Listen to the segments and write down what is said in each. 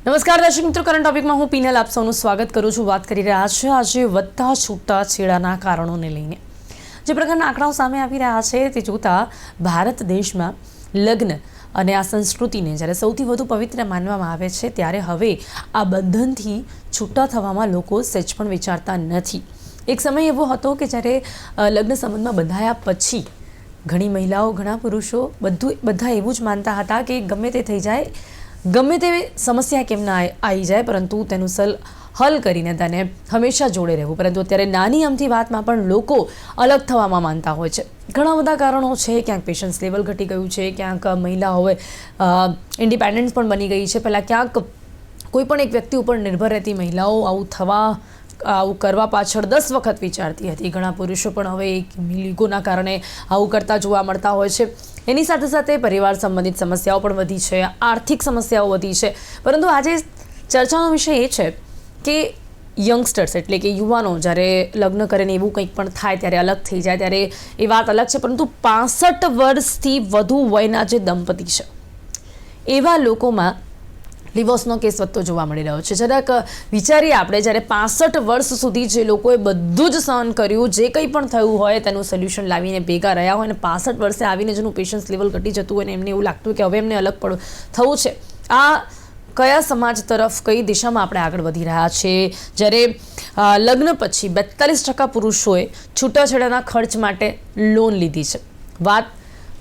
નમસ્કાર દર્શક મિત્રો, કરંટ ટોપિકમાં હું પીનલ આપ સૌનું સ્વાગત કરું છું. વાત કરી રહ્યા છે આજે વધતા છૂટાછેડાના કારણોને લઈને. જે પ્રકારના આંકડાઓ સામે આવી રહ્યા છે તે જોતાં ભારત દેશમાં લગ્ન અને આ સંસ્કૃતિને જ્યારે સૌથી વધુ પવિત્ર માનવામાં આવે છે ત્યારે હવે આ બંધનથી છૂટા થવામાં લોકો સહેજ પણ વિચારતા નથી. એક સમય એવો હતો કે જ્યારે લગ્ન સંબંધમાં બંધાયા પછી ઘણી મહિલાઓ, ઘણા પુરુષો બધા એવું જ માનતા હતા કે ગમે તે થઈ જાય, ગમે તે સમસ્યા કેમ ના આવી જાય, પરંતુ તેનું હલ કરીને તેને હંમેશા જોડે રહેવું. પરંતુ અત્યારે નાની અમથી વાતમાં પણ લોકો અલગ થવામાં માનતા હોય છે. ઘણા બધા કારણો છે. ક્યાંક પેશન્સ લેવલ ઘટી ગયું છે, ક્યાંક મહિલાઓ ઇન્ડિપેન્ડન્ટ પણ બની ગઈ છે. પહેલાં ક્યાંક કોઈ પણ એક વ્યક્તિ ઉપર નિર્ભર રહેતી મહિલાઓ આવું કરવા પાછળ 10 વખત વિચારતી હતી. ઘણા પુરુષો પણ હવે એક ઈગોના કારણે આવું કરતા જોવા મળતા હોય છે. એની સાથે સાથે પરિવાર સંબંધિત સમસ્યાઓ પણ વધી છે, આર્થિક સમસ્યાઓ વધી છે. પરંતુ આજે ચર્ચાનો વિષય એ છે કે યંગસ્ટર્સ એટલે કે યુવાનો જ્યારે લગ્ન કરે ને એવું કંઈક પણ થાય ત્યારે અલગ થઈ જાય ત્યારે એ વાત અલગ છે. પરંતુ 65 વર્ષથી વધુ વયના જે દંપતી છે એવા લોકોમાં ડિવોર્સનો કેસ વધતો જોવા મળી રહ્યો છે. જરાક વિચારીએ આપણે, જ્યારે 65 વર્ષ સુધી જે લોકોએ બધું જ સહન કર્યું, જે કંઈ પણ થયું હોય તેનું સોલ્યુશન લાવીને ભેગા રહ્યા હોય, અને 65 વર્ષે આવીને જેનું પેશન્સ લેવલ ઘટી જતું હોય ને એમને એવું લાગતું કે હવે એમને અલગ થવું છે, આ કયા સમાજ તરફ, કઈ દિશામાં આપણે આગળ વધી રહ્યા છીએ? જ્યારે લગ્ન પછી 42% પુરુષોએ છૂટાછેડાના ખર્ચ માટે લોન લીધી છે. વાત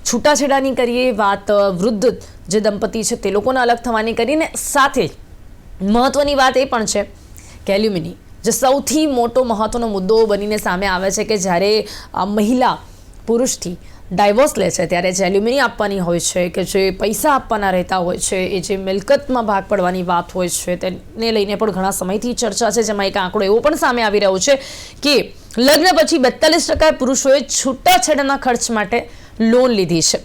છૂટાછેડાની કરીએ, વાત વૃદ્ધ જે દંપતી છે તે લોકોને અલગ થવાની કરીને સાથે મહત્વની વાત એ પણ છે કે એલ્યુમિની જે સૌથી મોટો મહત્વનો મુદ્દો બનીને સામે આવે છે કે જ્યારે મહિલા પુરુષથી ડાયવોર્સ લે છે ત્યારે જે એલ્યુમિની આપવાની હોય છે, કે જે પૈસા આપવાના રહેતા હોય છે, એ જે મિલકતમાં ભાગ પડવાની વાત હોય છે, તેને લઈને પણ ઘણા સમયથી ચર્ચા છે. જેમાં એક આંકડો એવો પણ સામે આવી રહ્યો છે કે લગ્ન પછી 42% પુરુષોએ છૂટાછેડાના ખર્ચ માટે લોન લીધી છે.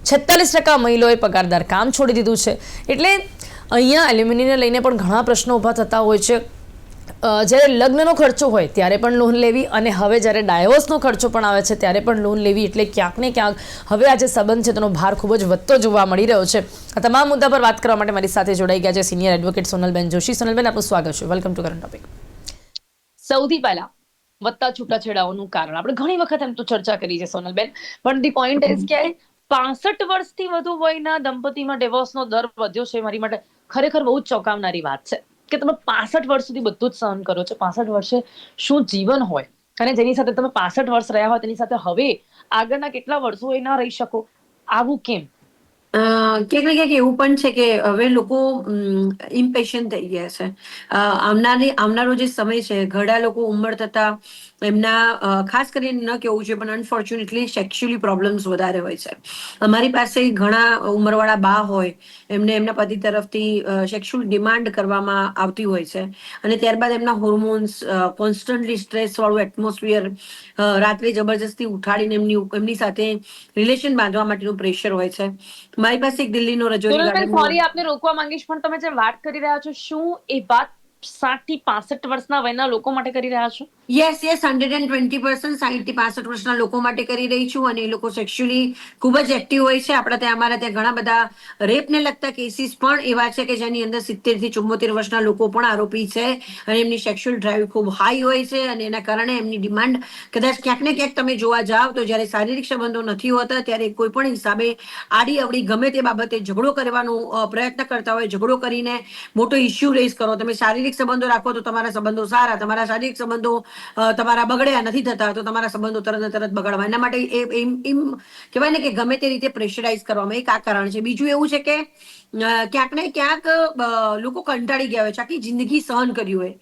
46% મહિલાઓએ પગારદાર કામ છોડી દીધું છે. એટલે અહીંયા એલ્યુમિનીને લઈને પણ ઘણા પ્રશ્નો ઊભા થતા હોય છે. જ્યારે લગ્નનો ખર્ચો હોય ત્યારે પણ લોન લેવી, અને હવે જ્યારે ડાયવોર્સનો ખર્ચો પણ આવે છે ત્યારે પણ લોન લેવી. એટલે ક્યાંક ને ક્યાંક હવે આ જે સંબંધ છે તેનો ભાર ખૂબ જ વધતો જોવા મળી રહ્યો છે. આ તમામ મુદ્દા પર વાત કરવા માટે મારી સાથે જોડાઈ ગયા છે સિનિયર એડવોકેટ સોનલબેન જોશી. સોનલબેન, આપનું સ્વાગત છે. Welcome to current topic. સૌથી પહેલા વધતા છૂટાછેડાઓનું કારણ આપણે ઘણી વખત એમ તો ચર્ચા કરી છે સોનલબેન, પણ ધી પોઈન્ટ ઇઝ કે 65 વર્ષથી વધુ વયના દંપતીમાં ડિવોર્સનો દર વધ્યો છે. મારી માટે ખરેખર બહુ જ ચોંકાવનારી વાત છે કે તમે 65 વર્ષ સુધી બધું જ સહન કરો છો. 65 વર્ષે શું જીવન હોય, અને જેની સાથે તમે 65 વર્ષ રહ્યા હોય તેની સાથે હવે આગળના કેટલા વર્ષો એ ના રહી શકો, આવું કેમ? ક્યાંક ને ક્યાંક એવું પણ છે કે હવે લોકો ઇમ્પેશન્ટ થઈ ગયા છે. આવનારો જે સમય છે, ઘણા લોકો ઉંમર થતા એમના ખાસ કરીને ન કેવું છે પણ અનફોર્ચ્યુનેટલી સેક્સ્યુઅલી પ્રોબ્લેમ્સ વધારે હોય છે. અમારી પાસે ઘણા ઉંમરવાળા બા હોય, એમને એમના પતિ તરફથી સેક્સ્યુઅલ ડિમાન્ડ કરવામાં આવતી હોય છે, અને ત્યારબાદ એમના હોર્મોન્સ, કોન્સ્ટન્ટલી સ્ટ્રેસ વાળું એટમોસ્ફિયર, રાત્રે જબરજસ્તી ઉઠાડીને એમની સાથે રિલેશન બાંધવા માટેનું પ્રેશર હોય છે. મારી પાસે એક દિલ્હીનો રજોરી ગાર્ડનનો, સોરી આપને રોકવા માંગીશ, પણ તમે જે વાત કરી રહ્યા છો શું એ વાત 60 થી 65 વર્ષના વયના લોકો માટે કરી રહ્યા છો? યસ 120%. 60 થી 65 વર્ષના લોકો માટે કરી રહી છું, અને એ લોકો સેક્સ્યુઅલી ખૂબ જ એક્ટિવ હોય છે. અમારા ત્યાં ઘણા બધા રેપને લગતા કેસીસ પણ એવા છે કે જેની અંદર 70 થી 74 વર્ષના લોકો પણ આરોપી છે, અને એમની સેક્સ્યુઅલ ડ્રાઈવ ખૂબ હાઈ હોય છે, અને એના કારણે એમની ડિમાન્ડ કદાચ ક્યાંક ને ક્યાંક તમે જોવા જાવ તો જ્યારે શારીરિક સંબંધો નથી હોતા ત્યારે કોઈ પણ હિસાબે આડી અવડી ગમે તે બાબતે ઝઘડો કરવાનો પ્રયત્ન કરતા હોય. ઝઘડો કરીને મોટો ઇસ્યુ રેઝ કરો. તમે શારીરિક સંબંધો રાખો તો તમારા સંબંધો સારા, તમારા શારીરિક સંબંધો તમારા બગડ્યા નથી થતા તો તમારા સંબંધો તરત ને તરત બગડવા. એના માટે એમ કહેવાય ને કે ગમે તે રીતે પ્રેશરાઇઝ કરવામાં એક આ કારણ છે. બીજું એવું છે કે ક્યાંક ને ક્યાંક લોકો કંટાળી ગયા હોય છે, આખી જિંદગી સહન કર્યું હોય.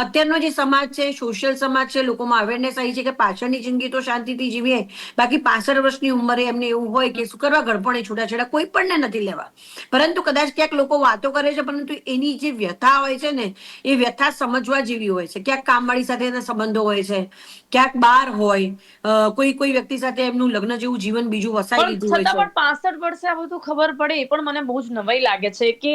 અત્યારનો જે સમાજ છે, સોશિયલ સમાજ છે, લોકોમાં અવેરનેસ આવી છે કે પાછળની જિંદગી તો શાંતિથી જીવીએ, બાકી 65 વર્ષની ઉંમરે એમને એવું હોય કે શું કરવા ગળપણે છૂટાછેડા, કોઈ પણને નથી લેવા. પરંતુ કદાચ ક્યાંક લોકો વાતો કરે છે, પરંતુ એની જે વ્યથા હોય છે ને, એ વ્યથા સમજવા જેવી હોય છે. ક્યાંક કામવાળી સાથે એના સંબંધો હોય છે, ક્યાંક બાર હોય, કોઈ વ્યક્તિ સાથે એમનું લગ્ન જેવું જીવન બીજું વસાઈ લીધું હોય છે. છતાં પણ 65 વર્ષે આ બધું ખબર પડે એ પણ મને બહુ જ નવાઈ લાગે છે કે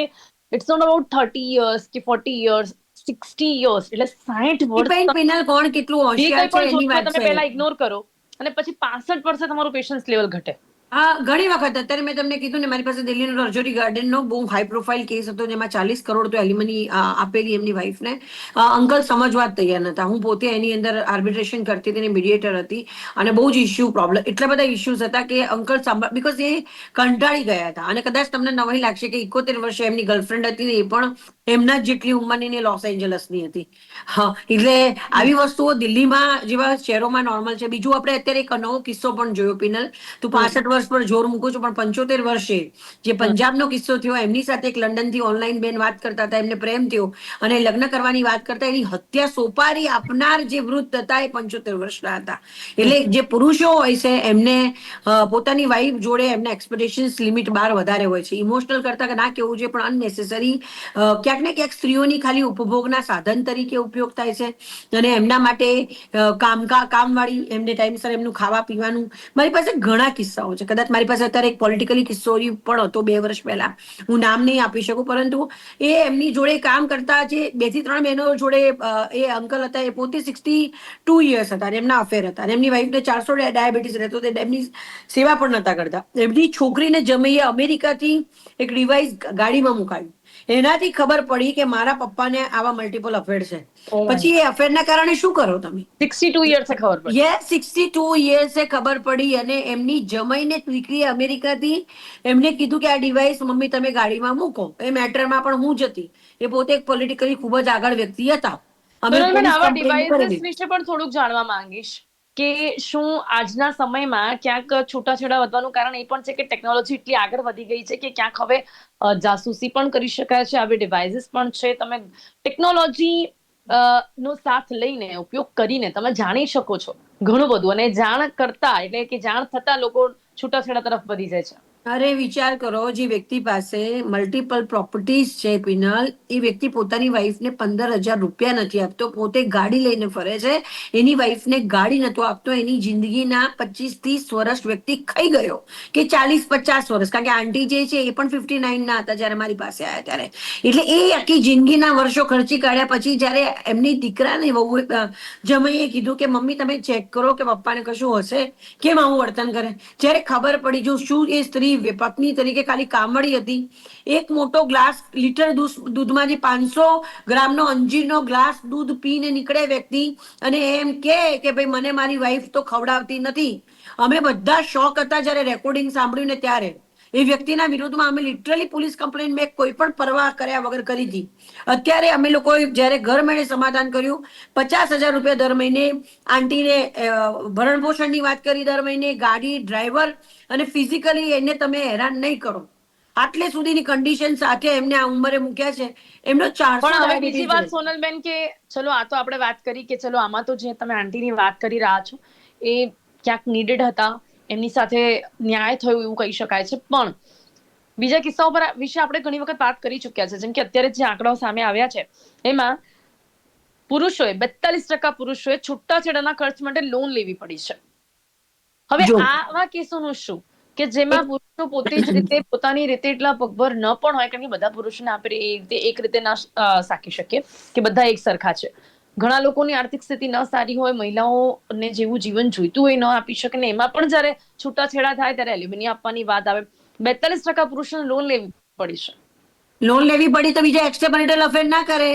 ઇટ્સ નોટ અબાઉટ 30 યર્સ કે 40 યર્સ, 60 યર્સ, એટલે 60 વર્ષ પિનલ કોણ કેટલું જે હોશિયાર કંઈ છે પણ એની જોયું હોય વાત તમે છે. પહેલા ઇગ્નોર કરો, અને પછી 65 વર્ષે તમારું પેશન્સ લેવલ ઘટે. ઘણી વખત અત્યારે મેં તમને કીધું ને, મારી પાસે દિલ્હીનો રજોરી ગાર્ડનનો બહુ હાઈ પ્રોફાઇલ કેસ હતો, જેમાં 40 કરોડ તો એલિમની આપેલી એમની વાઈફને. અંકલ સમજવા જ તૈયાર નતા. હું પોતે એની અંદર આર્બિટ્રેશન કરતી હતી, મીડિયેટર હતી, અને બહુ જ ઇસ્યુ પ્રોબ્લેમ, એટલા બધા ઇસ્યુઝ હતા કે અંકલ બીકોઝ એ કંટાળી ગયા હતા. અને કદાચ તમને નવાઈ લાગશે કે 71 વર્ષે એમની ગર્લફ્રેન્ડ હતી ને એ પણ એમના જ જેટલી ઉંમરની ને લોસ એન્જલસની હતી. હા, એટલે આવી વસ્તુઓ દિલ્હીમાં જેવા શહેરોમાં નોર્મલ છે. બીજું, આપણે અત્યારે એક નવો કિસ્સો પણ જોયો પિનલ. તું 65 વર્ષ પર જોર મૂકું છું, પણ 75 વર્ષે જે પંજાબનો કિસ્સો થયો, એમની સાથે એક લંડનથી ઓનલાઈન બેન વાત કરતા હતા, એમને પ્રેમ થયો અને લગ્ન કરવાની વાત કરતા એની હત્યા સોપારી આપનાર જે વૃદ્ધ હતા એ 75 વર્ષના હતા. એટલે જે પુરુષો હોય છે એમને પોતાની વાઈફ જોડે એમના એક્સપેક્ટેશન્સ લિમિટ બાર વધારે હોય છે. ઇમોશનલ કરતા ના કેવું જોઈએ, પણ અનનેસેસરી ક્યાંક ને ક્યાંક સ્ત્રીઓની ખાલી ઉપભોગના સાધન તરીકે ઉપયોગ થાય છે. અને એમના માટે કામવાળી, એમને ટાઈમસર એમનું ખાવા પીવાનું. મારી પાસે ઘણા કિસ્સાઓ છે. કદાચ મારી પાસે અત્યારે એક પોલિટિકલી કિસ્સો પણ હતો 2 વર્ષ પહેલા, હું નામ નહીં આપી શકું, પરંતુ એ એમની જોડે કામ કરતા જે 2 થી 3 બહેનો જોડે એ અંકલ હતા, એ પોતે 62 years હતા, એમના અફેર હતા, અને એમની વાઈફને 400 ડાયાબિટીસ રહેતો, એમની સેવા પણ નતા કરતા. એમની છોકરીને જમાઈએ અમેરિકાથી એક ડિવાઇસ ગાડીમાં મુકાવ્યું. એનાથી ખબર પડી કે મારા પપ્પાને આવા મલ્ટિપલ અફેર છે. પછી એ અફેરના કારણે શું કરો તમે? 62 years ખબર પડી. યસ, 62 years ખબર પડી. અને એમની જમાઈને દીકરીએ અમેરિકાથી એમને કીધું કે આ ડિવાઇસ મમ્મી તમે ગાડીમાં મૂકો. એ મેટરમાં પણ હું જ હતી. એ પોતે એક પોલિટિકલી ખૂબ જ આગળ વ્યક્તિ હતા. અમે સોનલબેન, પોલીસ આવા કમ્પ્લેન ડિવાઇસીસ કરેલી. વિશે પણ થોડુંક જાણવા માંગીશ કે શું આજના સમયમાં ક્યાંક છૂટાછેડા વધવાનું કારણ એ પણ છે કે ટેકનોલોજી એટલી આગળ વધી ગઈ છે કે ક્યાંક હવે જાસૂસી પણ કરી શકાય છે, આવી ડિવાઇસીસ પણ છે. તમે ટેકનોલોજી નો સાથ લઈને, ઉપયોગ કરીને તમે જાણી શકો છો ઘણું બધું, અને જાણ કરતા એટલે કે જાણ થતા લોકો છૂટાછેડા તરફ વધી જાય છે. અરે વિચાર કરો, જે વ્યક્તિ પાસે મલ્ટિપલ પ્રોપર્ટીઝ છે પિનલ, એ વ્યક્તિ પોતાની વાઈફને 15,000 રૂપિયા નથી આપતો, પોતે ગાડી લઈને ફરે છે. એની વાઈફને ગાડી નતો આપતો. એની જિંદગીના 25-30 વર્ષ વ્યક્તિ ખાઈ ગયો, કે 40-50 વર્ષ, કારણ કે આંટી જે છે એ પણ 59 ના હતા જયારે મારી પાસે આવ્યા ત્યારે. એટલે એ આખી જિંદગીના વર્ષો ખર્ચી કાઢ્યા પછી જયારે એમની દીકરાને વહુ જમાઈએ કીધું કે મમ્મી તમે ચેક કરો કે પપ્પાને કશું હશે, કેમ આવું વર્તન કરે. જ્યારે ખબર પડી જો શું એ સ્ત્રી પત્ની તરીકે ખાલી કામડી હતી. એક મોટો ગ્લાસ લીટર દૂધમાં જે 500 ગ્રામનો અંજીરનો ગ્લાસ દૂધ પીને નીકળે વ્યક્તિ, અને એમ કે ભાઈ મને મારી વાઈફ તો ખવડાવતી નથી. અમે બધા શોક હતા જ્યારે રેકોર્ડિંગ સાંભળ્યું ને ત્યારે. એ વ્યક્તિના વિરુદ્ધમાં અમે લિટરલી પોલીસ કમ્પ્લેન મેં કોઈ પણ પરવાહ કર્યા વગર કરી હતી. અત્યારે અમે લોકોએ જ્યારે ઘર મેળે સમાધાન કર્યું, 50,000 રૂપિયા દર મહિને આંટીને ભરણ પોષણની વાત કરી, દર મહિને ગાડી, ડ્રાઈવર, અને ફિઝિકલી એને તમે હેરાન નહીં કરો. આટલે સુધીની કન્ડિશન સાથે એમને આ ઉંમરે મૂક્યા છે. એમનો 400 પણ હવે બીજી ડાયાબિટીસ વાત છે. સોનલબેન કે ચલો આ તો આપણે વાત કરી કે ચલો આમાં તો જે તમે આંટીની વાત કરી રહ્યા છો એ ક્યાંક નીડેડ હતા, એમની સાથે ન્યાય થયો એવું કહી શકાય છે. પણ બીજા કિસ્સાઓ પર વિશે આપણે ઘણી વખત વાત કરી ચુક્યા છે. જેમ કે અત્યારે જે આંકડાઓ સામે આવ્યા છે એમાં પુરુષોએ 42% પુરુષોએ છૂટાછેડાના ખર્ચ માટે લોન લેવી પડી છે. હવે જો આવા કેસોનું શું, કે જેમાં એક પુરુષો પોતે જ રીતે પોતાની રીતે એટલા પગભર ન પણ હોય, કારણ કે બધા પુરુષોને આપણે એક રીતે ના સાકી શકીએ કે બધા એક સરખા છે. ઘણા લોકોની આર્થિક સ્થિતિ ન સારી હોય, મહિલાઓને જેવું જીવન જોઈતું હોય ન આપી શકે, ને એમાં પણ જયારે છૂટાછેડા થાય ત્યારે એલ્યુમિનિયમ આપવાની વાત આવે. 42% પુરુષોને લોન લેવી પડી છે. લોન લેવી પડી તો બીજા એક્સ્ટ્રા મેરિટલ અફેર ના કરે.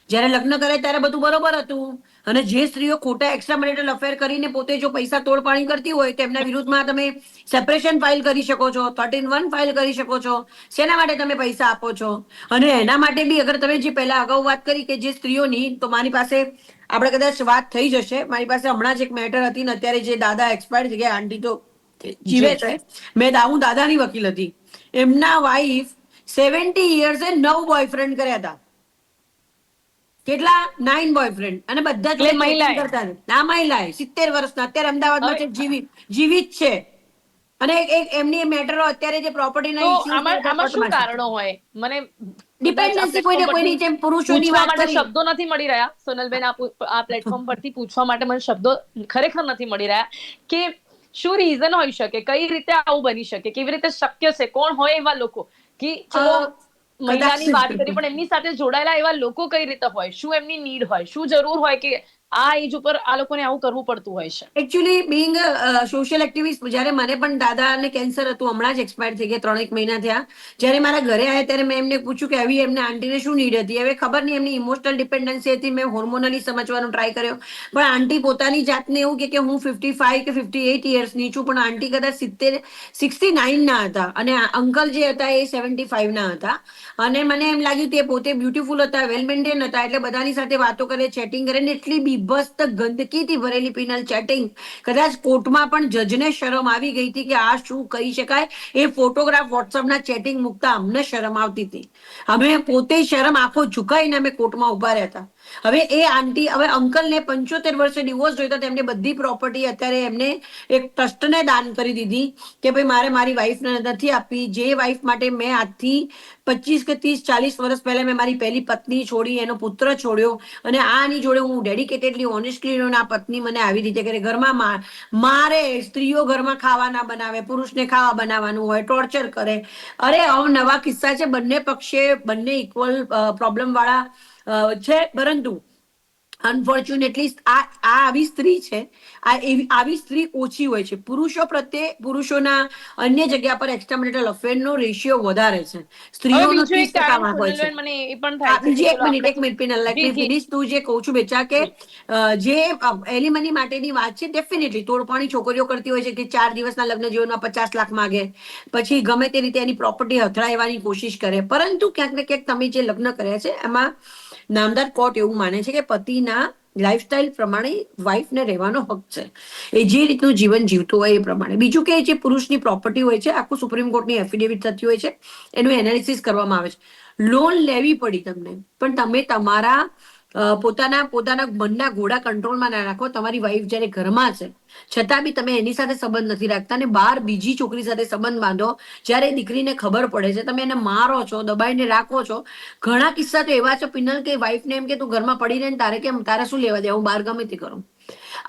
જ્યારે લગ્ન કરે ત્યારે બધું બરોબર હતું. અને જે સ્ત્રીઓ ખોટા એક્સ્ટ્રા મેરિટલ અફેર કરીને પોતે જો પૈસા તોડપાણી કરતી હોય, તેમના વિરુદ્ધમાં તમે સેપરેશન ફાઇલ કરી શકો છો, 13(1) ફાઇલ કરી શકો છો. શેના માટે તમે પૈસા આપો છો? અને એના માટે બી અગર તમે જે પહેલા અગાઉ વાત કરી કે જે સ્ત્રીઓની, તો મારી પાસે આપણે કદાચ વાત થઈ જશે. મારી પાસે હમણાં જ એક મેટર હતી ને, અત્યારે જે દાદા એક્સપાયર થઈ ગયા, આંટી તો જીવે જી છે. હું દાદાની વકીલ હતી. એમના વાઈફ 70 years 9 બોયફ્રેન્ડ કર્યા હતા. કેટલા? 9 બોયફ્રેન્ડ, અને બધા એટલે જોડે ચેટિંગ મહિલાએ કરતા હતા. આ મહિલાએ 70 વર્ષના અત્યારે અમદાવાદમાં હવે છે, જીવિત છે. અને એક એમની મેટરો અત્યારે જે પ્રોપર્ટીના તો ઇશ્યુઝ આમાં બધા આમાં શું કોર્ટમાં છે. કારણો હોય? મને કદાચ આ ડિપેન્ડન્સી પ્લેટફોર્મ કોઈને પરથી કોઈની જેમ પુરુષોની પૂછવા વાત માટે કરી. શબ્દો નથી મળી રહ્યા સોનલબેન. આ પ્લેટફોર્મ પરથી પૂછવા માટે મને શબ્દો ખરેખર નથી મળી રહ્યા કે શું રીઝન હોઈ શકે, કઈ રીતે આવું બની શકે, કેવી રીતે શક્ય છે, કોણ હોય એવા લોકો કે ચલો કદાચ મહિલાની વાત કરી પણ એમની સાથે જોડાયેલા એવા લોકો કઈ રીતે હોય, શું એમની નીડ હોય, શું જરૂર હોય કે આ એજ ઉપર આ લોકોને આવું કરવું પડતું હોય છે. એકચ્યુઅલી બિંગ સોશિયલ એક્ટિવિસ્ટ, જ્યારે મને પણ દાદાને કેન્સર હતું, હમણાં જ એક્સપાયર થઈ ગયા, 3 મહિના થયા. જ્યારે મારા ઘરે આવ્યા ત્યારે મેં એમને પૂછ્યું કે આવી એમને આંટીને શું નીડ હતી. હવે ખબર નહીં એમની ઇમોશનલ ડિપેન્ડન્સી હતી, મેં હોર્મોનલી સમજવાનો ટ્રાય કર્યો, પણ આંટી પોતાની જાતને એવું કે હું 55 કે 58 યર્સની છું, પણ આંટી કદાચ 69 ના હતા, અને અંકલ જે હતા એ 75 ના હતા. અને મને એમ લાગ્યું કે પોતે બ્યુટીફુલ હતા, વેલ મેન્ટેન હતા, એટલે બધાની સાથે વાતો કરે, ચેટિંગ કરે, ને એટલી બીભત્સ ગંદકીથી ભરેલી પિનલ ચેટિંગ, કદાચ કોર્ટમાં પણ જજને શરમ આવી ગઈ હતી કે આ શું કહી શકાય. એ ફોટોગ્રાફ વોટ્સઅપના ચેટિંગ મૂકતા અમને શરમ આવતી હતી. અમે પોતે શરમ આંખો ઝુકાઈને અમે કોર્ટમાં ઉભા રહ્યા હતા. હવે એ આંટી, હવે અંકલને 75 વર્ષે ડિવોર્સ જોઈતો, તેમને બધી પ્રોપર્ટી અત્યારે એમને એક ટ્રસ્ટને દાન કરી દીધી કે ભાઈ મારે મારી વાઈફને નથી આપવી. જે વાઈફ માટે મેં આજથી 25 કે 30 40 વર્ષ પહેલા મેં મારી પહેલી પત્ની છોડી, એનો પુત્ર છોડ્યો, અને આની જોડે હું ડેડિકેટેડલી ઓનેસ્ટલી રહ્યો. આ પત્ની મને આવી રીતે કરે, ઘરમાં મારે, સ્ત્રીઓ ઘરમાં ખાવા ના બનાવે, પુરુષને ખાવા બનાવવાનું હોય, ટોર્ચર કરે. અરે નવા કિસ્સા છે, બંને પક્ષે બંને ઇક્વલ પ્રોબ્લેમ વાળા છે, પરંતુ અનફોર્ચ્યુનેટલી આ આવી સ્ત્રી છે, આવી સ્ત્રી ઓછી હોય છે. પુરુષો પ્રત્યે, પુરુષોના અન્ય જગ્યા પર એક્સ્ટ્રામેરિટલ અફેરનો રેશિયો વધારે છે, હવે સ્ત્રીઓનો બીજું એક 30% કારણ હોય છે. સોનલબેન, મને એ પણ થાય છે બીજી કે એક ચલો મિનિટ, આપણે એક મિનિટ પિનલ, લેટ જી મી જી ફિનિશ. તું જે કહું છું બેચા કે જે એલિમની માટેની વાત છે, ડેફિનેટલી તોડપાણી છોકરીઓ કરતી હોય છે કે 4 દિવસના લગ્ન જીવનમાં 50 લાખ માગે, પછી ગમે તે રીતે એની પ્રોપર્ટી હથડાવવાની કોશિશ કરે. પરંતુ ક્યાંક ને ક્યાંક તમે જે લગ્ન કર્યા છે એમાં નામદાર કોર્ટ એવું માને છે કે પતિના લાઈફસ્ટાઈલ પ્રમાણે વાઈફને રહેવાનો હક છે, એ જે રીતનું જીવન જીવતો હોય એ પ્રમાણે. બીજું કે જે પુરુષની પ્રોપર્ટી હોય છે, આખું સુપ્રીમ કોર્ટની એફિડેવિટ થતી હોય છે, એનું એનાલિસિસ કરવામાં આવે છે. લોન લેવી પડી તમને, પણ તમે તમારા પોતાના મનના ઘોડા કંટ્રોલમાં ના રાખો. તમારી વાઈફ જ્યારે ઘરમાં છે છતાં બી તમે એની સાથે સંબંધ નથી રાખતા, અને બહાર બીજી છોકરી સાથે સંબંધ બાંધો. જ્યારે દીકરીને ખબર પડે છે, તમે એને મારો છો, દબાઈને રાખો છો. ઘણા કિસ્સા તો એવા છે પિનલ કે વાઈફને એમ કે તું ઘરમાં પડી રહે ને તારે કેમ, તારે શું લેવા દે, હું બહાર ગમે તે કરું.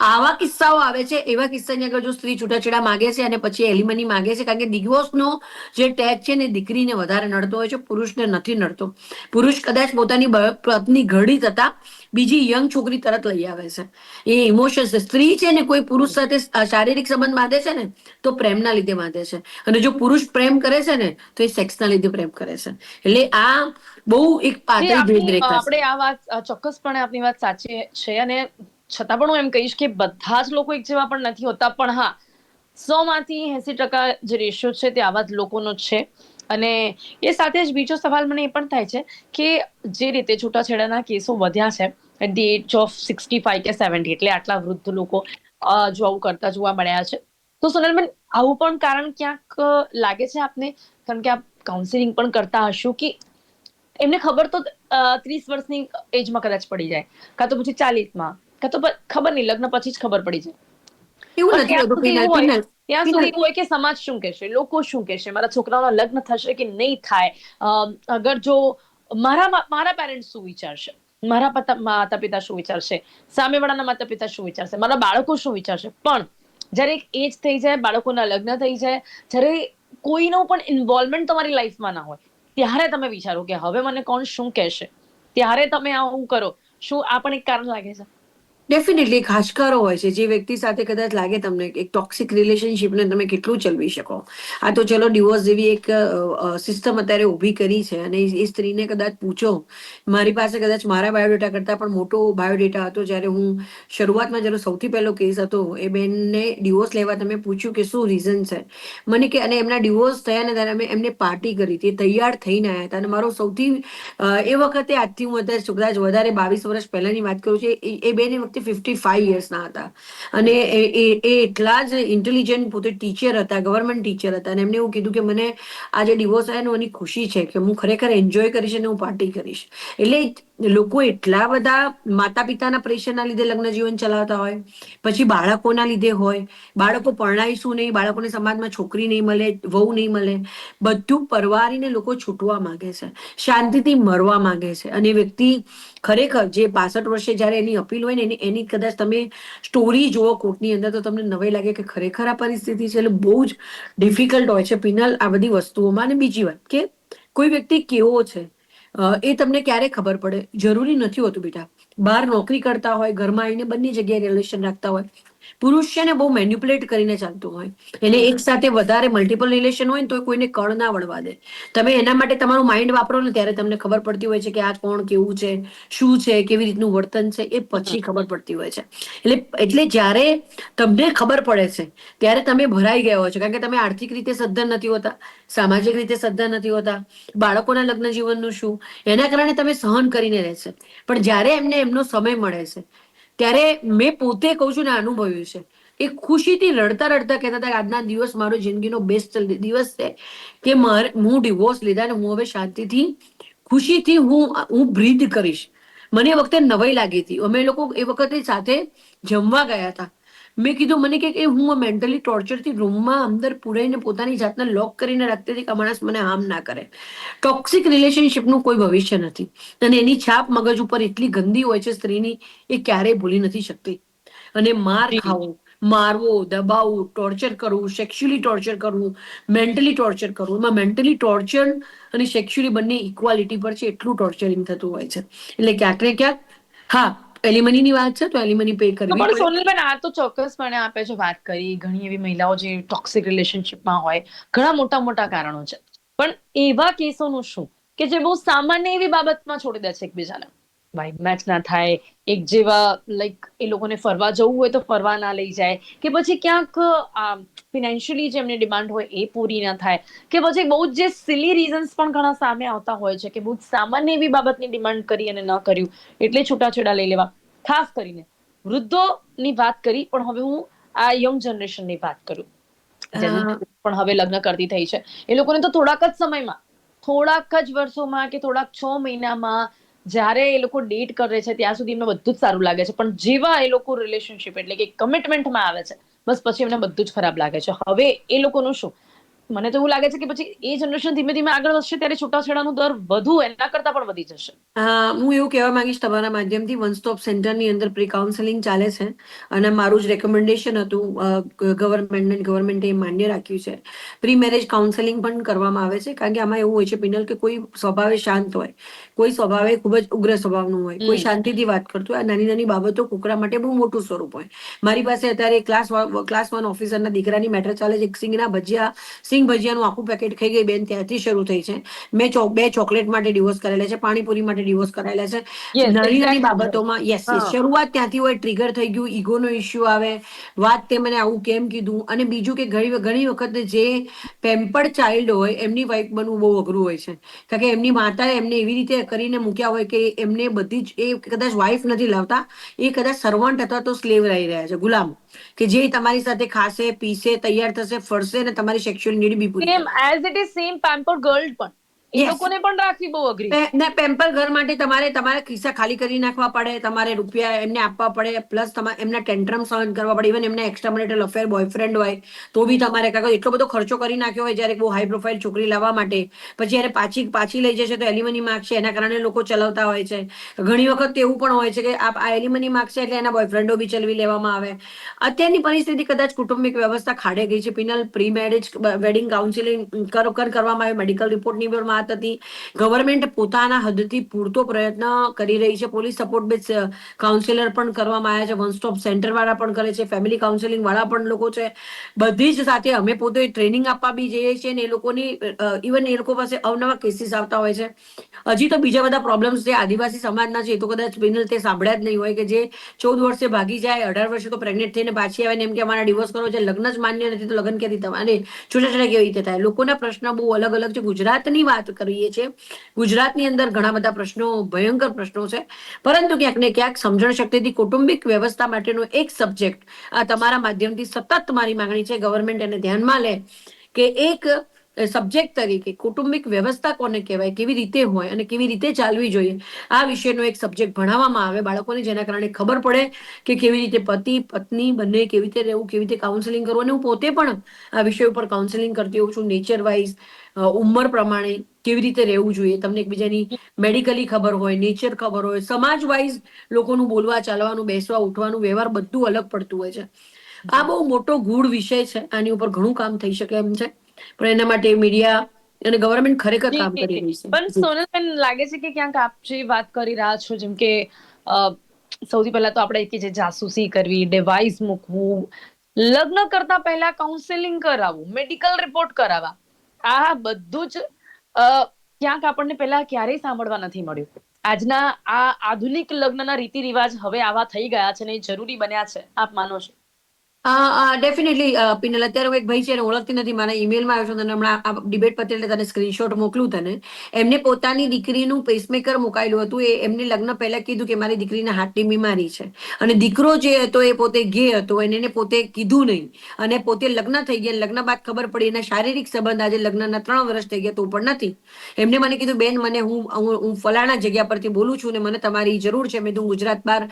આવા કિસ્સાઓ આવે છે. એવા કિસ્સાની આગળ જો સ્ત્રી છૂટાછેડા માગે છે અને પછી એલિમની માગે છે, કારણ કે ડિવોર્સનો જે ટેગ છે ને દીકરીને વધારે નડતો હોય છે, પુરુષને નથી નડતો. પુરુષ કદાચ પોતાની પત્ની ઘડી થતા બીજી યંગ છોકરી તરત લઈ આવે છે, એ ઇમોશન્સ છે. સ્ત્રી છે ને કોઈ પુરુષ સાથે શારીરિક સંબંધ બાંધે છે ને તો પ્રેમના લીધે બાંધે છે, અને જો પુરુષ પ્રેમ કરે છે ને તો એ સેક્સના લીધે પ્રેમ કરે છે. એટલે આ બહુ એક પાતળી ભેદરેખા છે. આપણે આ વાત ચોક્કસપણે આપની વાત સાચી છે, અને છતાં પણ હું એમ કહીશ કે બધા જ લોકો એક જેવા પણ નથી હોતા, પણ હા 100 માંથી 80% જે રેશિયો છે તે આવા જ લોકોનો છે. અને એ સાથે જ બીજો સવાલ મને એ પણ થાય છે કે જે રીતે છૂટાછેડાના કેસો વધ્યા છે એટ ધી એજ ઓફ 65 કે 70, એટલે આટલા વૃદ્ધ લોકો જો આવું કરતા જોવા મળ્યા છે, તો સોનલબેન આવું પણ કારણ ક્યાંક લાગે છે આપને? કારણ કે આપ કાઉન્સિલિંગ પણ કરતા હશો કે એમને ખબર તો 30 વર્ષની એજમાં કદાચ પડી જાય, કાં તો પછી 40માં, કાં તો ખબર નહીં, લગ્ન પછી જ ખબર પડી જાય. એવું પણ નથી હોતું પિનલ, ત્યાં સુધી એવું હોય કે સમાજ શું કહેશે, લોકો શું કહેશે, મારા છોકરાઓના લગ્ન થશે કે નહીં થાય, અગર જો મારા પેરેન્ટ્સ શું વિચારશે, મારા માતા પિતા શું વિચારશે, સામેવાળાના માતા પિતા શું વિચારશે, મારા બાળકો શું વિચારશે. પણ જ્યારે એક એજ થઈ જાય, બાળકોના લગ્ન થઈ જાય, જ્યારે કોઈનો પણ ઇન્વોલ્વમેન્ટ તમારી લાઈફમાં ના હોય, ત્યારે તમે વિચારો કે હવે મને કોણ શું કહેશે, ત્યારે તમે આવું કરો. શું આ પણ એક કારણ લાગે છે? ડેફિનેટલી એક હાશકારો હોય છે જે વ્યક્તિ સાથે કદાચ લાગે તમને એક ટોક્સિક રિલેશનશિપને તમે કેટલું ચલવી શકો. આ તો ચલો ડિવોર્સ જેવી એક સિસ્ટમ અત્યારે ઊભી કરી છે, અને એ સ્ત્રીને કદાચ પૂછો, મારી પાસે કદાચ મારા બાયોડેટા કરતાં પણ મોટો બાયોડેટા હતો જ્યારે હું શરૂઆતમાં, જ્યારે સૌથી પહેલો કેસ હતો, એ બેનને ડિવોર્સ લેવા તમે પૂછ્યું કે શું રીઝન છે, મને કે, અને એમના ડિવોર્સ થયા ને ત્યારે અમે એમને પાર્ટી કરી હતી, તૈયાર થઈને આવ્યા હતા. અને મારો સૌથી એ વખતે, આજથી હું અત્યારે કદાચ વધારે 22 વર્ષ પહેલાની વાત કરું છું, એ બેન 55 યર્સના હતા, અને એ એટલા જ ઇન્ટેલિજન્ટ, પોતે ટીચર હતા, ગવર્મેન્ટ ટીચર હતા, અને એમને એવું કીધું કે મને આજે ડિવોર્સ આવ્યા એની ખુશી છે, કે હું ખરેખર એન્જોય કરીશ અને હું પાર્ટી કરીશ. એટલે લોકો એટલા બધા માતા પિતાના પ્રેશરના લીધે લગ્ન જીવન ચલાવતા હોય, પછી બાળકોના લીધે હોય, બાળકો પરણાઈશું નહીં, બાળકોને સમાજમાં છોકરી નહીં મળે, વહુ નહીં મળે, બધું પરવારીને લોકો છૂટવા માંગે છે, શાંતિથી મરવા માંગે છે. અને વ્યક્તિ ખરેખર જે 65 વર્ષે જ્યારે એની અપીલ હોય ને, એની કદાચ તમે સ્ટોરી જુઓ કોર્ટની અંદર, તો તમને નવાઈ લાગે કે ખરેખર આ પરિસ્થિતિ છે. એટલે બહુ જ ડિફિકલ્ટ હોય છે પિનલ આ બધી વસ્તુઓમાં. અને બીજી વાત કે કોઈ વ્યક્તિ કેવો છે, એ તમને ક્યારે ખબર પડે? જરૂરી નથી હોતું બેટા. બહાર નોકરી કરતા હોય, ઘરમાં આવીને બંને જગ્યાએ રિલેશન રાખતા હોય. પુરુષ છે ને બહુ મેન્યુપ્યુલેટ કરીને ચાલતું હોય. એને એક સાથે વધારે મલ્ટિપલ રિલેશન હોય ને તો કોઈને કળ ના વળવા દે. તમે એના માટે તમારું માઇન્ડ વાપરો ને ત્યારે તમને ખબર પડતી હોય છે કે આ કોણ, કેવું છે, શું છે, કેવી રીતનું વર્તન છે, એ પછી ખબર પડતી હોય છે. એટલે જ્યારે તમને ખબર પડે છે ત્યારે તમે ભરાઈ ગયા છો, કારણ કે તમે આર્થિક રીતે સદ્ધર નથી હોતા, સામાજિક રીતે સદ્ધર નથી હોતા, બાળકોના લગ્ન જીવનનું શું, એના કારણે તમે સહન કરીને રહેશે. પણ જ્યારે એમને એમનો સમય મળે છે ત્યારે મેં પોતે કહું છું ને અનુભવ્યું છે, એ ખુશીથી રડતા રડતા કહેતા હતા કે આજના દિવસ મારો જિંદગીનો બેસ્ટ દિવસ છે કે હું ડિવોર્સ લીધા ને હું હવે શાંતિથી ખુશીથી હું બ્રીથ કરીશ. મને એ વખતે નવાઈ લાગી હતી. અમે લોકો એ વખતે સાથે જમવા ગયા હતા. મેં કીધું, મને કે હું મેન્ટલી ટોર્ચરથી રૂમમાં અંદર પુરાઈને પોતાની જાતને લોક કરીને રાખતી હતી કે આ માણસ મને હાર્મ ના કરે. ટોક્સિક રિલેશનશિપનું કોઈ ભવિષ્ય નથી અને એની છાપ મગજ ઉપર એટલી ગંદી હોય છે સ્ત્રીની, એ ક્યારેય ભૂલી નથી શકતી. અને માર ખાવો, મારવો, દબાવવું, ટોર્ચર કરવું, સેક્સ્યુઅલી ટોર્ચર કરવું, મેન્ટલી ટોર્ચર કરવું, એમાં મેન્ટલી ટોર્ચર અને સેક્સ્યુઅલી બંને ઇક્વાલિટી પર છે, એટલું ટોર્ચરિંગ થતું હોય છે. એટલે ક્યાંક ને ક્યાંક હા, એલિમનીની વાત છે તો એલિમની પે કરવી પણ પડે. સોનલબેન, આ તો ચોક્કસપણે આપે જે વાત કરી, ઘણી એવી મહિલાઓ જે ટોક્સિક રિલેશનશિપમાં હોય, ઘણા મોટા મોટા કારણો છે. પણ એવા કેસોનું શું કે જે બહુ સામાન્ય એવી બાબતમાં છોડી દે છે એકબીજાને? વાઇબ મેચ ના થાય, એક જેવા લાઈક એ લોકોને ફરવા જવું હોય તો ફરવા ના લઈ જાય, કે પછી ક્યાંક ફિનાન્શિયલી જે એમની ડિમાન્ડ હોય એ પૂરી ના થાય, કે પછી બહુ જ જે સિલી રીઝન્સ પણ ઘણા સામે આવતા હોય છે કે બહુ જ સામાન્ય એવી બાબતની ડિમાન્ડ કરી અને ન કર્યું એટલે છૂટાછેડા લઈ લેવા. ખાસ કરીને વૃદ્ધોની વાત કરી, પણ હવે હું આ યંગ જનરેશનની વાત કરું, જેમની પણ હવે લગ્ન કરતી થઈ છે. એ લોકોને તો થોડાક જ સમયમાં, થોડાક જ વર્ષોમાં કે થોડાક 6 મહિનામાં જ્યારે એ લોકો ડેટ કરે છે ત્યાં સુધી એમને બધું જ સારું લાગે છે, પણ જેવા એ લોકો રિલેશનશિપ એટલે કે કમિટમેન્ટમાં આવે છે, બસ પછી એમને બધું જ ખરાબ લાગે છે. હવે એ લોકોનું શું? મને તો એવું લાગે છે કે પછી એ જનરેશન ધીમે ધીમે આગળ વધશે ત્યારે છૂટાછેડાનો દર વધુ એના કરતા પણ વધી જશે. હું એવું કહેવા માંગીશ તમારા માધ્યમથી, વન સ્ટોપ સેન્ટરની અંદર પ્રી કાઉન્સેલિંગ ચાલે છે અને મારું જ રેકમેન્ડેશન હતું ગવર્મેન્ટે માન્ય રાખ્યું છે. પ્રી મેરેજ કાઉન્સેલિંગ પણ કરવામાં આવે છે, કારણ કે આમાં એવું હોય છે પિનલ કે કોઈ સ્વભાવે શાંત હોય, કોઈ સ્વભાવે ખૂબ જ ઉગ્ર સ્વભાવનું હોય, કોઈ શાંતિથી વાત કરતું હોય. આ નાની નાની બાબતો કુકરા માટે બહુ મોટું સ્વરૂપ હોય. મારી પાસે અત્યારે ક્લાસ 1 ઓફિસરના દીકરાની મેટર ચાલે છે. સિંગ ભજીયાનું આખું પેકેટ ખાઈ ગઈ બેન, ત્યાંથી શરૂ થઈ છે. મેં 2 ચોકલેટ માટે ડિવોર્સ કરેલા છે, પાણીપુરી માટે ડિવોર્સ કરાયેલા છે. યસ, નાની નાની એક્ઝેક્ટલી. બાબતોમાં યસ હા. શરૂઆત ત્યાંથી હોય, ટ્રિગર થઈ ગયું, ઈગોનો ઇશ્યુ આવે, વાત તે મને આવું કેમ કીધું. અને બીજું કે ઘણી વખત જે પેમ્પર્ડ ચાઇલ્ડ હોય એમની વાઇફ બનવું બહુ અઘરું હોય છે, કારણ કે એમની માતાએ એમને એવી રીતે કરીને મૂક્યા હોય કે એમને બધી જ, એ કદાચ વાઇફ નથી લાવતા, એ કદાચ સર્વન્ટ અથવા તો સ્લેવ રહી રહ્યા છે, ગુલામ, કે જે તમારી સાથે ખાશે, પીશે, તૈયાર થશે, ફરશે અને તમારી સેક્સ્યુઅલ નીડ બી પૂરી સેમ કરશે. As it is, same pamper girl પણ એ યસ. લોકોને પણ રાખવી બહુ અઘરી છે. ને પેમ્પર ઘર માટે તમારા ખિસ્સા ખાલી કરી નાખવા પડે, તમારે રૂપિયા એમને આપવા પડે, પ્લસ તમારે એમના ટેન્ટ્રમ સહન કરવા પડે. ઇવન એમને એક્સ્ટ્રા મેરિટલ અફેર બોયફ્રેન્ડ હોય તો બી તમારે કાંઈક એટલો બધો ખર્ચો કરી નાખ્યો હોય જ્યારે બહુ હાઈ પ્રોફાઇલ છોકરી લાવવા માટે, પછી જ્યારે પાછી લઈ જશે તો એલિમની માગશે, એના કારણે લોકો ચલાવતા હોય છે. ઘણી વખત એવું પણ હોય છે કે આ એલિમની માગશે એટલે એના બોયફ્રેન્ડો બી ચલવી લેવામાં આવે. અત્યારની પરિસ્થિતિ કદાચ કુટુંબિક વ્યવસ્થા ખાડે ગઈ છે penal. Pre marriage wedding counselling કરવામાં આવે, મેડિકલ રિપોર્ટની પણ વાત હતી. ગવર્મેન્ટ પોતાના હદથી પૂરતો પ્રયત્ન કરી રહી છે. પોલીસ સપોર્ટ બેઝ કાઉન્સિલર પણ કરવામાં આવ્યા છે, વન સ્ટોપ સેન્ટર વાળા પણ કરે છે, ફેમિલી કાઉન્સિલિંગ વાળા પણ લોકો છે. બધી જ સાથે અમે પોતે ટ્રેનિંગ આપવા બી જઈએ છીએ ને એ લોકોની ઇવન એ લોકો પાસે અવનવા કેસીસ આવતા હોય છે. હજી તો બીજા બધા પ્રોબ્લેમ્સ જે આદિવાસી સમાજના છે એ તો કદાચ પિનલ તે સાંભળ્યા જ નહીં હોય, કે જે 14 વર્ષે ભાગી જાય, 18 વર્ષે તો પ્રેગ્નેન્ટ થઈને પાછી આવે ને એમ કે અમારા ડિવોર્સ કરો છે, લગ્ન જ માન્ય નથી તો લગ્ન ક્યાંથી થવા, અને છૂટાછેડા કેવી રીતે થાય. લોકોના પ્રશ્ન બહુ અલગ અલગ છે. ગુજરાતની વાત કરીએ છીએ, ગુજરાતની અંદર ઘણા બધા પ્રશ્નો, ભયંકર પ્રશ્નો છે, પરંતુ ક્યાંક ને ક્યાંક સમજણ શક્તિથી કૌટુંબિક વ્યવસ્થા માટેનો એક સબ્જેક્ટ આ તમારા માધ્યમથી સતત મારી માંગણી છે ગવર્મેન્ટ એને ધ્યાનમાં લે, કે એક સબ્જેક્ટ તરીકે કૌટુંબિક વ્યવસ્થા કોને કહેવાય, કેવી રીતે હોય અને કેવી રીતે ચાલવી જોઈએ, આ વિષયનો એક સબ્જેક્ટ ભણાવવામાં આવે બાળકોને, જેના કારણે ખબર પડે કે કેવી રીતે પતિ પત્ની બંને કેવી રીતે રહેવું, કેવી રીતે કાઉન્સેલિંગ કરવું. અને હું પોતે પણ આ વિષય ઉપર કાઉન્સેલિંગ કરતી હોઉં છું, નેચર વાઇઝ, ઉંમર પ્રમાણે કેવી રીતે રહેવું જોઈએ. તમને એકબીજાની મેડિકલી ખબર હોય, નેચર ખબર હોય, સમાજ વાઇઝ લોકોનું બોલવા ચાલવાનું, બેસવા ઉઠવાનું, વ્યવહાર બધું અલગ પડતું હોય છે. આ બહુ મોટો ગૂઢ વિષય છે, આની ઉપર ઘણું કામ થઈ શકે એમ છે, પણ એના માટે મીડિયા અને ગવર્મેન્ટ ખરેખર જી, કામ જી, કરી જી. રહી છે. પણ જી. સોનલબેન લાગે છે કે ક્યાંક આપ જે વાત કરી રહ્યા છો જેમ કે અ, સૌથી પહેલા તો આપણે કે જે જાસૂસી કરવી, ડિવાઇસ મૂકવું, લગ્ન કરતા પહેલા કાઉન્સેલિંગ કરાવવું, મેડિકલ રિપોર્ટ કરાવવા, આ બધું જ અ, ક્યાંક આપણને પહેલા ક્યારેય સાંભળવા નથી મળ્યું. આજના આ આધુનિક લગ્નના રીતિ રિવાજ હવે આવા થઈ ગયા છે ને એ જરૂરી બન્યા છે, આપ માનો છો? ડેફિનેટલી પિનલ, અત્યારે હું એક ભાઈ છે એને ઓળખતી નથી, મારા ઈમેલમાં આવ્યો છે, તને હમણાં આ ડિબેટ પતી એટલે તને સ્ક્રીનશોટ મોકલું તને. એમને પોતાની દીકરીનું પેસમેકર મુકાયેલું હતું. એમને લગ્ન પહેલા કીધું કે મારી દીકરીને હાર્ટની બીમારી છે, અને દીકરો જે હતો એ પોતે ગે હતો, એને પોતે કીધું નહીં, અને પોતે લગ્ન થઈ ગયા. લગ્ન બાદ ખબર પડી એના શારીરિક સંબંધ આજે લગ્નના 3 વર્ષ થઈ ગયા તો પણ નથી. એમને મને કીધું, બેન મને હું ફલાણા જગ્યા પરથી બોલું છું ને મને તમારી જરૂર છે. મેં તો ગુજરાત બહાર,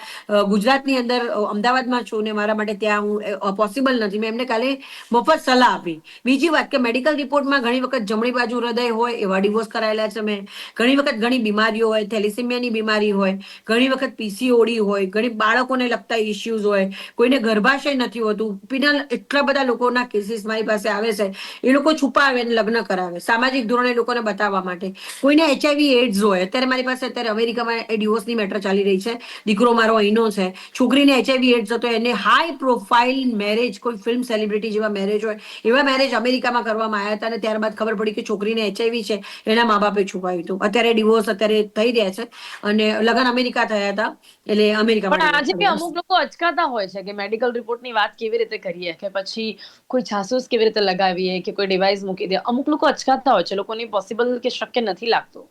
ગુજરાતની અંદર અમદાવાદમાં છું ને મારા માટે ત્યાં હું પોસિબલ નથી. મેં એમને કાલે મફત સલાહ આપી. બીજી વાત કે મેડિકલ રિપોર્ટમાં ઘણી વખત જમણી બાજુ હૃદય હોય એવા ડિવોર્સ કરાયેલા છે મેં. ઘણી વખત ઘણી બીમારીઓ હોય, થેલિસેમિયાની બીમારી હોય, ઘણી વખત પીસીઓડી હોય, ઘણી બાળકોને લગતા ઇસ્યુઝ હોય, કોઈને ગર્ભાશય નથી હોતું. પિનલ, એટલા બધા લોકોના કેસીસ મારી પાસે આવે છે. એ લોકો છુપાવે અને લગ્ન કરાવે સામાજિક ધોરણે લોકોને બતાવવા માટે. કોઈને HIV એડ્સ હોય. અત્યારે મારી પાસે અત્યારે અમેરિકામાં એ ડિવોર્સની મેટર ચાલી રહી છે. દીકરો મારો અહીંનો છે, છોકરીને HIV એડ્સ હતો, એને હાઈ પ્રોફાઇલ મેરેજ, કોઈ ફિલ્મ સેલિબ્રિટી જેવા મેરેજ હોય એવા મેરેજ અમેરિકામાં કરવામાં આવ્યા હતા, અને ત્યારબાદ ખબર પડી કે છોકરીને HIV છે. એના મા બાપે છુપાવ્યું હતું. અત્યારે ડિવોર્સ અત્યારે થઈ રહ્યા છે, અને લગ્ન અમેરિકા થયા હતા, એટલે અમેરિકામાં પણ આજે બી ડિવોર્સ. અમુક લોકો અચકાતા હોય છે કે મેડિકલ રિપોર્ટની વાત કેવી રીતે કરીએ, કે પછી કોઈ જાસૂસ કેવી રીતે લગાવીએ, કે કોઈ ડિવાઇસ મૂકી દે. અમુક લોકો અચકાતા હોય છે, લોકોને પોસિબલ કે શક્ય નથી લાગતું.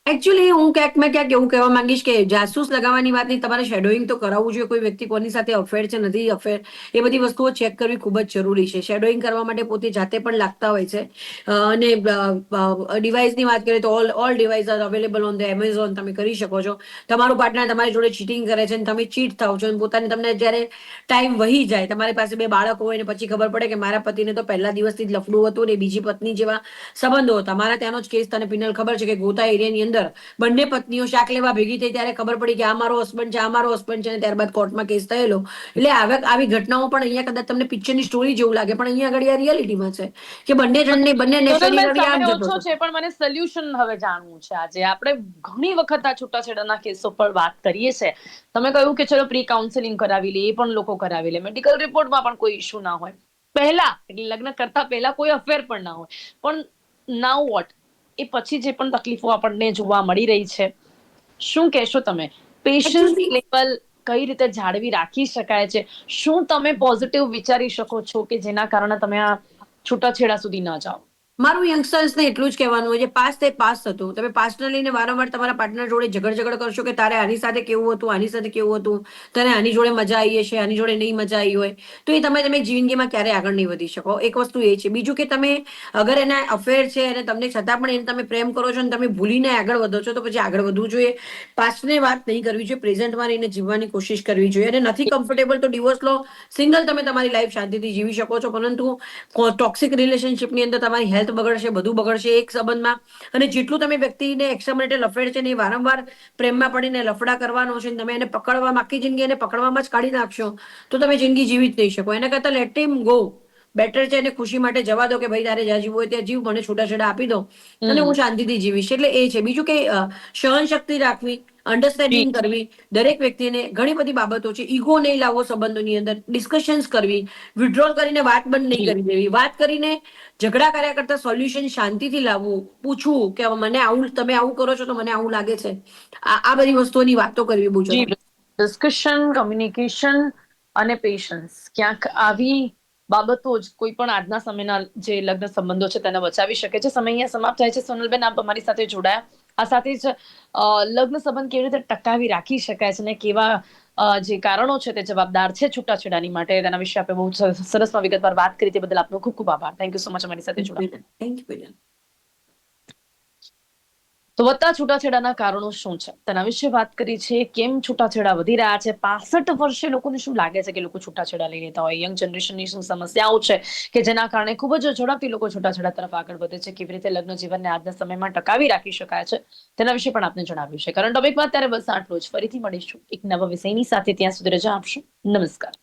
એકચ્યુઅલી હું ક્યાંક એવું કહેવા માંગીશ કે જાસૂસ લગાવવાની વાત નહીં, તમારે શેડોઈંગ તો કરાવવું જોઈએ. કોઈ વ્યક્તિ કોની સાથે અફેર છે, નથી અફેર, એ બધી વસ્તુઓ ચેક કરવી ખૂબ જ જરૂરી છે. શેડોઈંગ કરવા માટે પોતે જાતે પણ લાગતા હોય છે. અને ડિવાઇસની વાત કરીએ તો all device R available on the Amazon. તમે કરી શકો છો. તમારું પાર્ટનર તમારી જોડે ચીટિંગ કરે છે અને તમે ચીટ થાવ છો, અને પોતાને તમને જ્યારે ટાઈમ વહી જાય, તમારી પાસે 2 બાળકો હોય ને પછી ખબર પડે કે મારા પતિને તો પહેલા દિવસથી જ લફડું હતું ને બીજી પત્ની જેવા સંબંધો હતા. મારા ત્યાંનો જ કેસ તને પિનલ ખબર છે કે ગોતા એરિયાની અંદર બંને પત્નીઓ શાક લેવા ભેગી થઈ ત્યારે ખબર પડી કે આ મારો હસબન્ડ છે, આ મારો હસબન્ડ છે, અને ત્યારબાદ કોર્ટમાં કેસ થયેલો. એટલે આવી ઘટનાઓ પણ અહીંયા કદાચ તમને પિક્ચરની સ્ટોરી જેવું લાગે, પણ અહીંયા આગળ આ રિયાલિટીમાં છે કે બંનેને શનિ સોનલબેન, રવિ આમ સમય જતો ઓછો હતો. છે પણ મને સોલ્યુશન હવે જાણવું છે. આજે આપણે ઘણી વખત આ છૂટાછેડાના કેસો પર વાત કરીએ છીએ. તમે કહ્યું કે ચલો પ્રી કાઉન્સેલિંગ કરાવી લે, એ પણ લોકો કરાવી લે, મેડિકલ રિપોર્ટમાં પણ કોઈ ઇશ્યુ ના હોય, પહેલા એટલે લગ્ન કરતા પહેલા કોઈ અફેર પણ ના હોય, પણ નાઉ વોટ, એ પછી જે પણ તકલીફો આપણને જોવા મળી રહી છે, શું કહેશો તમે? પેશન્સ એકચ્યુઅલી લેવલ કઈ રીતે જાળવી રાખી શકાય છે? શું તમે પોઝિટિવ વિચારી શકો છો કે જેના કારણે તમે આ છૂટાછેડા સુધી ન જાઓ? મારું યંગસ્ટર્સને એટલું જ કહેવાનું હોય છે, પાસ્ટ એ પાસ્ટ હતું. તમે પાસ્ટને લઈને વારંવાર તમારા પાર્ટનર જોડે ઝઘડ કરશો કે તારે આની સાથે કેવું હતું, આની સાથે કેવું હતું, તને આની જોડે મજા આવી હશે, આની જોડે નહીં મજા આવી હોય, તો એ તમે જિંદગીમાં ક્યારેય આગળ નહીં વધી શકો. એક વસ્તુ એ છે. બીજું કે તમે અગર એના અફેર છે અને તમને છતાં પણ એને તમે પ્રેમ કરો છો અને તમે ભૂલીને આગળ વધો છો, તો પછી આગળ વધવું જોઈએ. પાસ્ટને વાત નહીં કરવી જોઈએ, પ્રેઝન્ટમાં રહીને જીવવાની કોશિશ કરવી જોઈએ. અને નથી કમ્ફર્ટેબલ તો ડિવોર્સ લો, સિંગલ તમે તમારી લાઈફ શાંતિથી જીવી શકો છો. પરંતુ ટોક્સિક રિલેશનશિપની અંદર તમારી હેલ્થ બગડશે, બધું બગડશે એક સંબંધમાં. અને જેટલું તમે વ્યક્તિને એક્સ્ટ્રામેરિટલ અફેર છે ને એ વારંવાર પ્રેમમાં પડીને લફડા કરવાનો છે, તમે એને પકડવામાં, આખી જિંદગી એને પકડવામાં જ કાઢી નાખશો, તો તમે જિંદગી જીવી જ નહીં શકો. એના કરતાં લેટ હિમ ગો બેટર છે. એને ખુશી માટે જવા દો કે ભાઈ તારે જ્યાં જીવવું હોય ત્યાં જીવ, મને છૂટાછેડા આપી દો અને હું શાંતિથી જીવીશ. એટલે એ છે. બીજું કે સહન શક્તિ રાખવી, અન્ડરસ્ટેન્ડિંગ કરવી. દરેક વ્યક્તિને ઘણી બધી બાબતો છે. ઈગો નહીં લાવવો સંબંધોની અંદર, ડિસ્કશન્સ કરવી, વિડ્રોલ કરીને વાત બંધ નહીં કરી દેવી. વાત કરીને ઝઘડા કર્યા કરતા સોલ્યુશન શાંતિથી લાવવું, પૂછવું કે મને આવું, તમે આવું કરો છો તો મને આવું લાગે છે. આ બધી વસ્તુઓની વાતો કરવી બહુ જી, જરૂરી. ડિસ્કશન, કમ્યુનિકેશન અને પેશન્સ, ક્યાંક આવી બાબતો જ કોઈ પણ આજના સમયના જે લગ્ન સંબંધો છે તેને બચાવી શકે છે. સમય અહીંયા સમાપ્ત થાય છે. સોનલબેન, આપ અમારી સાથે જોડાયા. આ સાથે જ લગ્ન સંબંધ કેવી રીતે ટકાવી રાખી શકાય છે અને કેવા જે કારણો છે તે જવાબદાર છે છૂટાછેડાની માટે, તેના વિશે આપણે બહુ સરસમાં વિગતવાર વાત કરી. તે બદલ આપનો ખૂબ ખૂબ આભાર. થેન્ક યુ સો મચ અમારી સાથે જોડાયા. Thank you. તો વધતા છૂટાછેડાના કારણો શું છે તેના વિશે વાત કરી છે. કેમ છૂટાછેડા વધી રહ્યા છે? 65 વર્ષે લોકોને શું લાગે છે કે લોકો છૂટાછેડા લઈ લેતા હોય? યંગ જનરેશનની શું સમસ્યાઓ છે કે જેના કારણે ખૂબ જ ઝડપથી લોકો છૂટાછેડા તરફ આગળ વધે છે? કેવી રીતે લગ્ન જીવનને આજના સમયમાં ટકાવી રાખી શકાય છે તેના વિશે પણ આપને જણાવ્યું છે. કરંટ ટોપિકમાં અત્યારે બસ આટલું જ. ફરીથી મળીશું એક નવા વિષયની સાથે. ત્યાં સુધી રજા આપશો. નમસ્કાર.